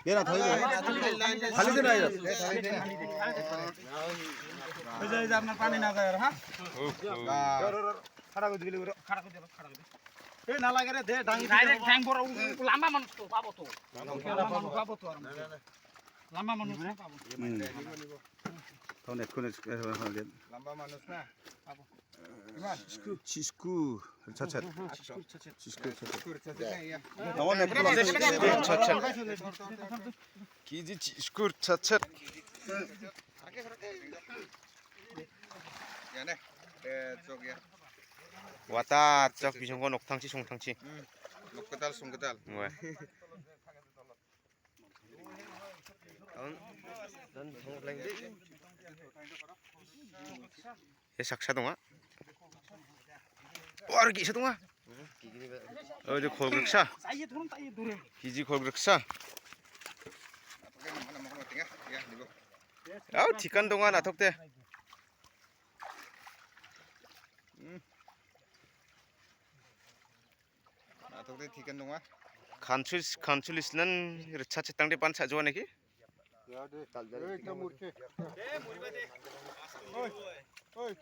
얘나 더 이거 খালি দেন আইরা এই যে আপনার পানি না যায় হ্যাঁ খাড়া করে দিলে খাড়া করে দিলে এই না লাগে রে দে ডাঙ্গি ডাইরেক্ট ঠ্যাং বড় লম্বা মানুষ তো পাবো তো পাবো তো আর লম্বা মানুষ না পাবো তখন এক্ষুনি লম্বা মানুষ না পাবো চিস্কু ছাছা চিস্কু কি জি চিস্কুর ছাছা 야네 저기야 왔다 짝 비정권 옥탕치 송탕치 녹그달 송그달 왜? 난 동생들 에 삭사동아 와르기 사동아 어제 골그럭사 사이에 도는 따이 도래 기지 골그럭사 하나 먹으면 어때요? 야 이거 아우 티칸 동아 나톡대 나도 티켓 동안 간출리스는 차체 땅대 반 차주와 내기 야 돼. 달달. 에 무르게. 에 무리가 돼. 어이. 어이.